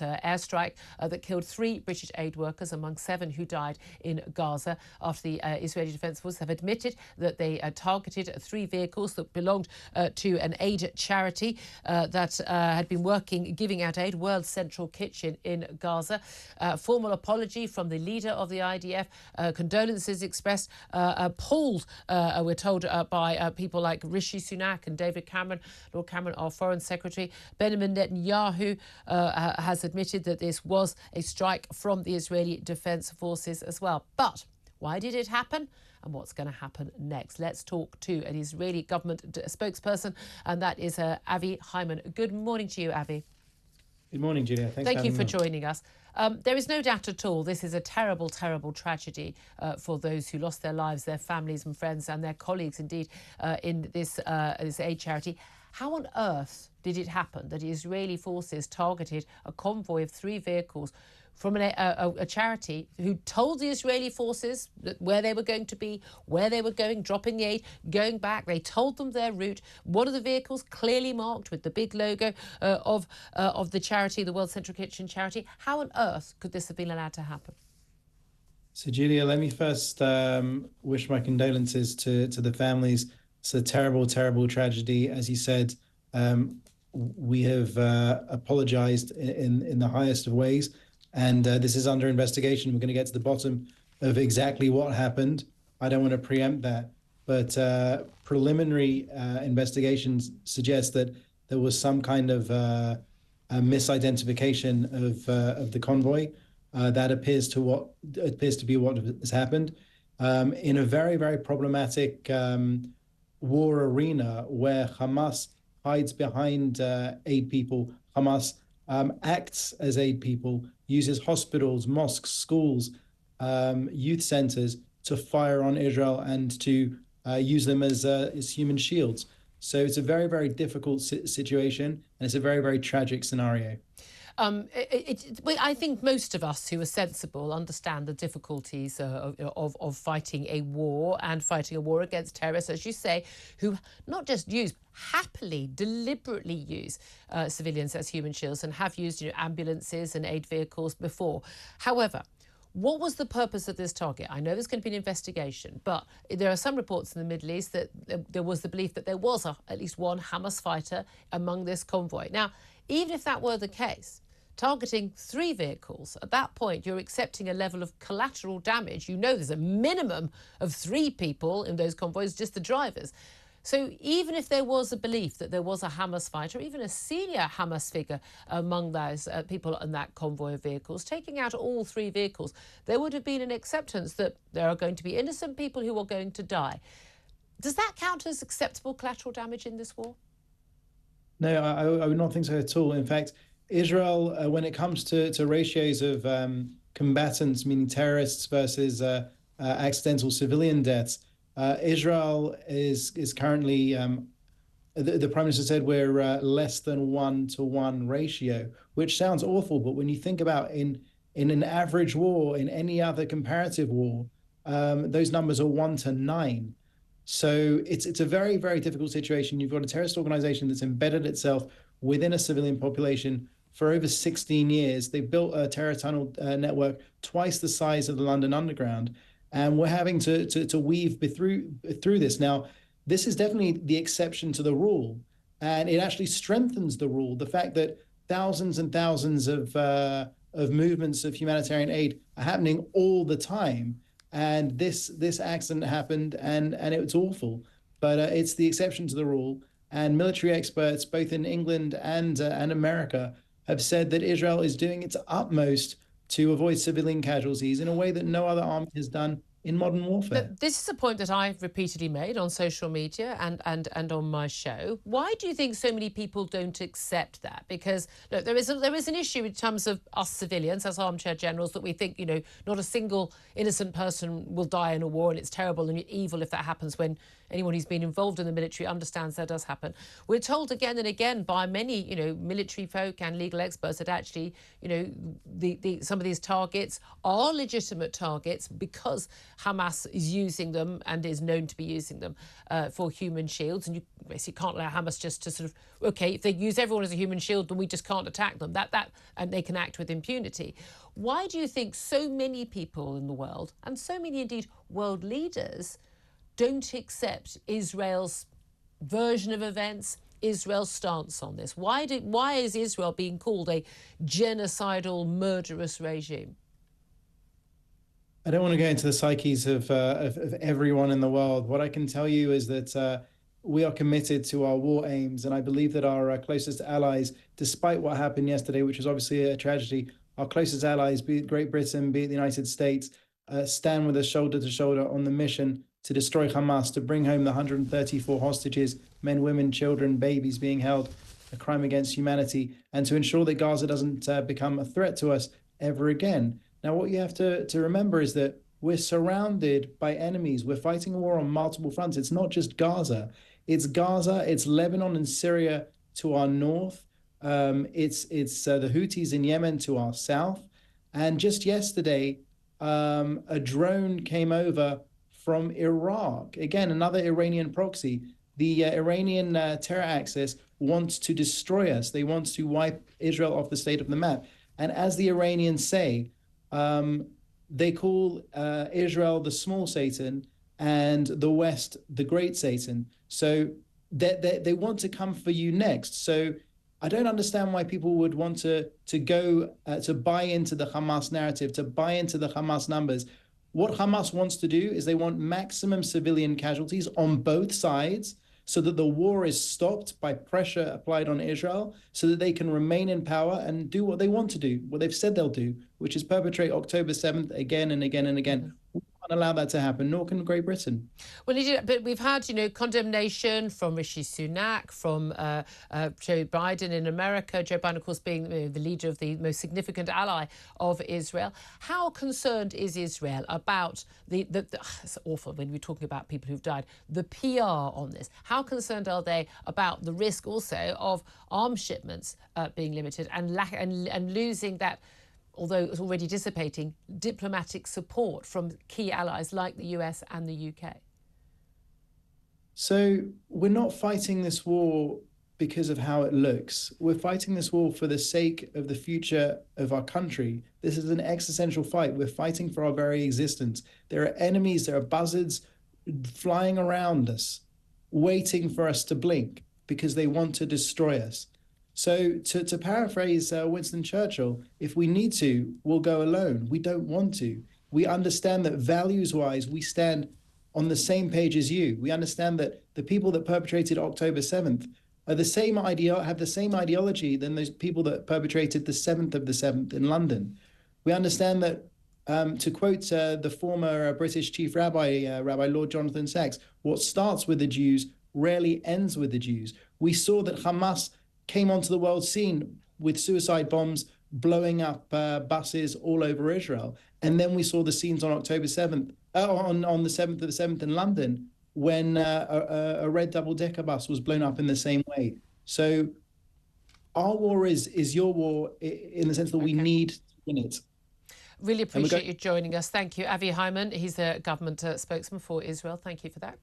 airstrike that killed 3 British aid workers among 7 who died in Gaza after the Israeli Defence Forces have admitted that they targeted 3 vehicles that belonged to an aid charity that had been giving out aid, World Central Kitchen in Gaza. Formal apology from the leader of the IDF, condolences expressed, appalled, we're told, by people like Rishi Sunak and David Cameron. Lord Cameron, our Foreign Secretary. Benjamin Netanyahu has admitted that this was a strike from the Israeli Defence Forces as well. But why did it happen? And what's going to happen next? Let's talk to an Israeli government spokesperson, and that is Avi Hyman. Good morning to you, Avi. Good morning, Julia. Thank you for joining us. There is no doubt at all this is a terrible, terrible tragedy for those who lost their lives, their families and friends and their colleagues, indeed, in this aid charity. How on earth did it happen that Israeli forces targeted a convoy of 3 vehicles from a charity who told the Israeli forces where they were going to be, where they were going, dropping the aid, going back? They told them their route. One of the vehicles clearly marked with the big logo of the charity, the World Central Kitchen charity. How on earth could this have been allowed to happen? So, Julia, let me first wish my condolences to the families. It's a terrible, terrible tragedy. As you said, we have apologized in the highest of ways. And this is under investigation. We're going to get to the bottom of exactly what happened. I don't want to preempt that. But preliminary investigations suggest that there was some kind of a misidentification of the convoy. That appears to be what has happened in a very, very problematic war arena where Hamas hides behind aid people. Hamas acts as aid people, uses hospitals, mosques, schools, youth centers to fire on Israel and to use them as human shields. So it's a very, very difficult situation, and it's a very, very tragic scenario. I think most of us who are sensible understand the difficulties of fighting a war and fighting a war against terrorists, as you say, who not just happily, deliberately use civilians as human shields and have used ambulances and aid vehicles before. However, what was the purpose of this target? I know there's going to be an investigation, but there are some reports in the Middle East that there was the belief that there was at least one Hamas fighter among this convoy. Now, even if that were the case, targeting 3 vehicles, at that point you're accepting a level of collateral damage. You know there's a minimum of 3 people in those convoys, just the drivers. So even if there was a belief that there was a Hamas fighter, even a senior Hamas figure among those people in that convoy of vehicles, taking out all 3 vehicles, there would have been an acceptance that there are going to be innocent people who are going to die. Does that count as acceptable collateral damage in this war? No, I would not think so at all. In fact, Israel, when it comes to ratios of combatants, meaning terrorists versus accidental civilian deaths, Israel is currently, the Prime Minister said we're less than 1-to-1 ratio, which sounds awful. But when you think about in an average war, in any other comparative war, those numbers are 1-to-9. So it's a very, very difficult situation. You've got a terrorist organization that's embedded itself within a civilian population for over 16 years. They built a terror tunnel network twice the size of the London Underground. And we're having to weave through this. Now, this is definitely the exception to the rule. And it actually strengthens the rule. The fact that thousands and thousands of movements of humanitarian aid are happening all the time. And this accident happened, and it's awful. But it's the exception to the rule. And military experts, both in England and America, have said that Israel is doing its utmost to avoid civilian casualties in a way that no other army has done in modern warfare. But this is a point that I've repeatedly made on social media and on my show. Why do you think so many people don't accept that? Because look, there is an issue in terms of us civilians as armchair generals that we think, not a single innocent person will die in a war, and it's terrible and evil if that happens when anyone who's been involved in the military understands that does happen. We're told again and again by many, military folk and legal experts that actually, some of these targets are legitimate targets because Hamas is using them and is known to be using them for human shields. And you basically can't allow Hamas just to sort of, okay, if they use everyone as a human shield, then we just can't attack them. And they can act with impunity. Why do you think so many people in the world, and so many indeed world leaders, don't accept Israel's version of events, Israel's stance on this? Why is Israel being called a genocidal, murderous regime? I don't want to go into the psyches of everyone in the world. What I can tell you is that we are committed to our war aims, and I believe that our closest allies, despite what happened yesterday, which was obviously a tragedy, our closest allies, be it Great Britain, be it the United States, stand with us shoulder to shoulder on the mission to destroy Hamas, to bring home the 134 hostages, men, women, children, babies being held, a crime against humanity, and to ensure that Gaza doesn't become a threat to us ever again. Now, what you have to remember is that we're surrounded by enemies. We're fighting a war on multiple fronts. It's not just Gaza. It's Gaza, it's Lebanon and Syria to our north. It's the Houthis in Yemen to our south. And just yesterday, a drone came over from Iraq. Again, another Iranian proxy. The Iranian terror axis wants to destroy us. They want to wipe Israel off the state of the map. And as the Iranians say, they call Israel the small Satan and the West the great Satan. So they want to come for you next. So I don't understand why people would want to go to buy into the Hamas narrative, to buy into the Hamas numbers. What Hamas wants to do is they want maximum civilian casualties on both sides so that the war is stopped by pressure applied on Israel so that they can remain in power and do what they want to do, what they've said they'll do, which is perpetrate October 7th again and again and again. Mm-hmm. We can't allow that to happen, nor can Great Britain. Well, but we've had, condemnation from Rishi Sunak, from Joe Biden in America, Joe Biden, of course, being the leader of the most significant ally of Israel. How concerned is Israel about it's awful when we're talking about people who've died, the PR on this? How concerned are they about the risk also of arms shipments being limited and losing that, although it's already dissipating, diplomatic support from key allies like the US and the UK? So we're not fighting this war because of how it looks. We're fighting this war for the sake of the future of our country. This is an existential fight. We're fighting for our very existence. There are enemies, there are buzzards flying around us, waiting for us to blink because they want to destroy us. So to paraphrase Winston Churchill, if we need to, we'll go alone. We don't want to. We understand that values-wise, we stand on the same page as you. We understand that the people that perpetrated October 7th are the same have the same ideology than those people that perpetrated the 7th of the 7th in London. We understand that, to quote the former British Chief Rabbi, Rabbi Lord Jonathan Sacks, what starts with the Jews rarely ends with the Jews. We saw that Hamas came onto the world scene with suicide bombs blowing up buses all over Israel. And then we saw the scenes on October 7th, on the 7th of the 7th in London, when a red double-decker bus was blown up in the same way. So our war is your war in the sense that we need to win it. Really appreciate you joining us. Thank you. Avi Hyman, he's the government spokesman for Israel. Thank you for that.